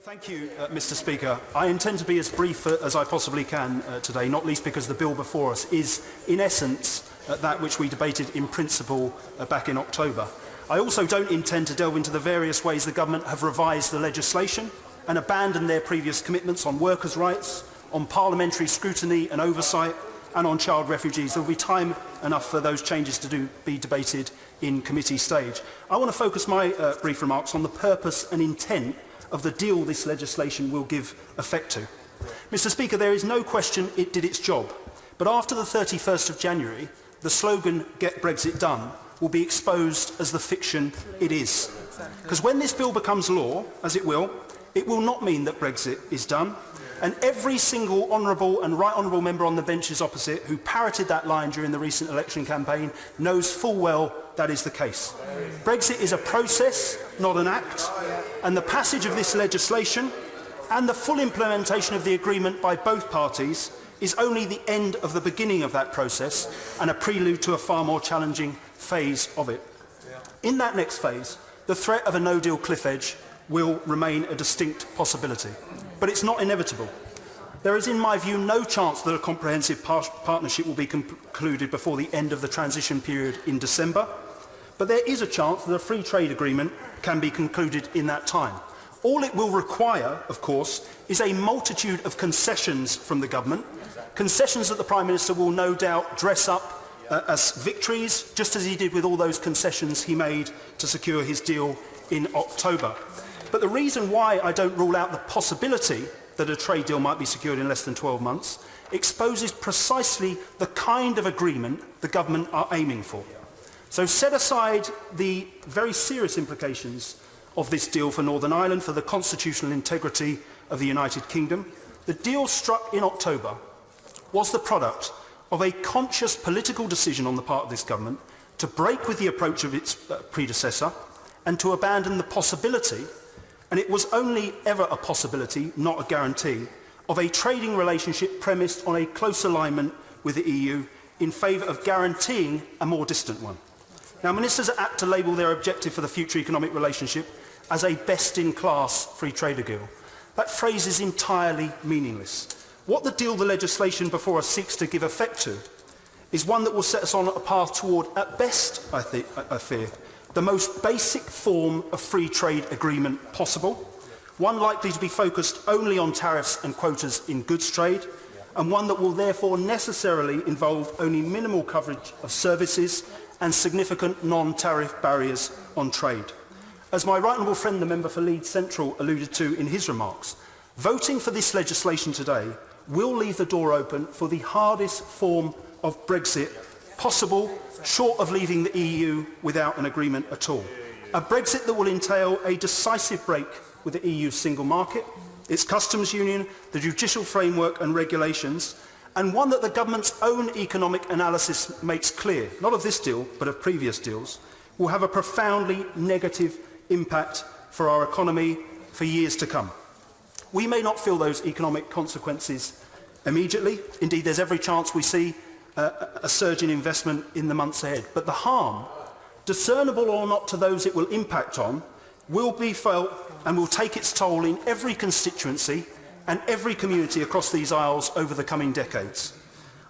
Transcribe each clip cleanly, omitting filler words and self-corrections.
Thank you, Mr. Speaker. I intend to be as brief as I possibly can today, not least because the bill before us is, in essence, that which we debated in principle back in October. I also don't intend to delve into the various ways the government have revised the legislation and abandoned their previous commitments on workers' rights, on parliamentary scrutiny and oversight, and on child refugees. There will be time enough for those changes to be debated in committee stage. I want to focus my brief remarks on the purpose and intent of the deal this legislation will give effect to. Mr. Speaker, there is no question it did its job, but after the 31st of January, the slogan "Get Brexit Done" will be exposed as the fiction it is. Because when this bill becomes law, as it will not mean that Brexit is done, and every single honourable and right honourable member on the benches opposite who parroted that line during the recent election campaign knows full well that is the case. Brexit is a process, not an act, and the passage of this legislation and the full implementation of the agreement by both parties is only the end of the beginning of that process and a prelude to a far more challenging phase of it. In that next phase, the threat of a no-deal cliff edge will remain a distinct possibility, but it's not inevitable. There is, in my view, no chance that a comprehensive partnership will be concluded before the end of the transition period in December, but there is a chance that a free trade agreement can be concluded in that time. All it will require, of course, is a multitude of concessions from the government, concessions that the Prime Minister will no doubt dress up as victories, just as he did with all those concessions he made to secure his deal in October. But the reason why I don't rule out the possibility that a trade deal might be secured in less than 12 months exposes precisely the kind of agreement the government are aiming for. So set aside the very serious implications of this deal for Northern Ireland, for the constitutional integrity of the United Kingdom. The deal struck in October was the product of a conscious political decision on the part of this government to break with the approach of its predecessor and to abandon the possibility, and it was only ever a possibility, not a guarantee, of a trading relationship premised on a close alignment with the EU in favour of guaranteeing a more distant one. Now, ministers are apt to label their objective for the future economic relationship as a best-in-class free trade deal. That phrase is entirely meaningless. What the deal, the legislation before us, seeks to give effect to is one that will set us on a path toward, at best, I fear, the most basic form of free trade agreement possible, one likely to be focused only on tariffs and quotas in goods trade, and one that will therefore necessarily involve only minimal coverage of services and significant non-tariff barriers on trade. As my right honourable friend, the member for Leeds Central, alluded to in his remarks, voting for this legislation today will leave the door open for the hardest form of Brexit possible, short of leaving the EU without an agreement at all. A Brexit that will entail a decisive break with the EU's single market, its customs union, the judicial framework and regulations, and one that the government's own economic analysis makes clear, not of this deal, but of previous deals, will have a profoundly negative impact for our economy for years to come. We may not feel those economic consequences immediately. Indeed, there's every chance we see a surge in investment in the months ahead. But the harm, discernible or not to those it will impact on, will be felt and will take its toll in every constituency and every community across these isles over the coming decades.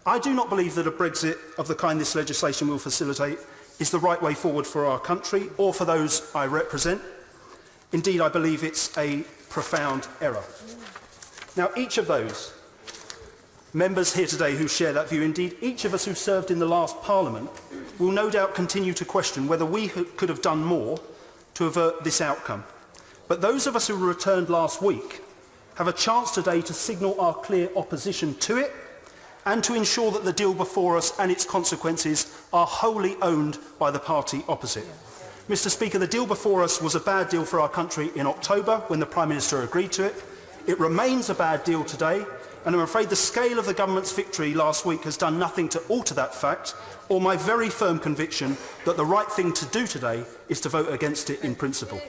I do not believe that a Brexit of the kind this legislation will facilitate is the right way forward for our country or for those I represent. Indeed, I believe it's a profound error. Now, each of those members here today who share that view, indeed each of us who served in the last Parliament, will no doubt continue to question whether we could have done more to avert this outcome. But those of us who returned last week have a chance today to signal our clear opposition to it and to ensure that the deal before us and its consequences are wholly owned by the party opposite. Mr. Speaker, the deal before us was a bad deal for our country in October when the Prime Minister agreed to it. It remains a bad deal today, and I'm afraid the scale of the government's victory last week has done nothing to alter that fact or my very firm conviction that the right thing to do today is to vote against it in principle.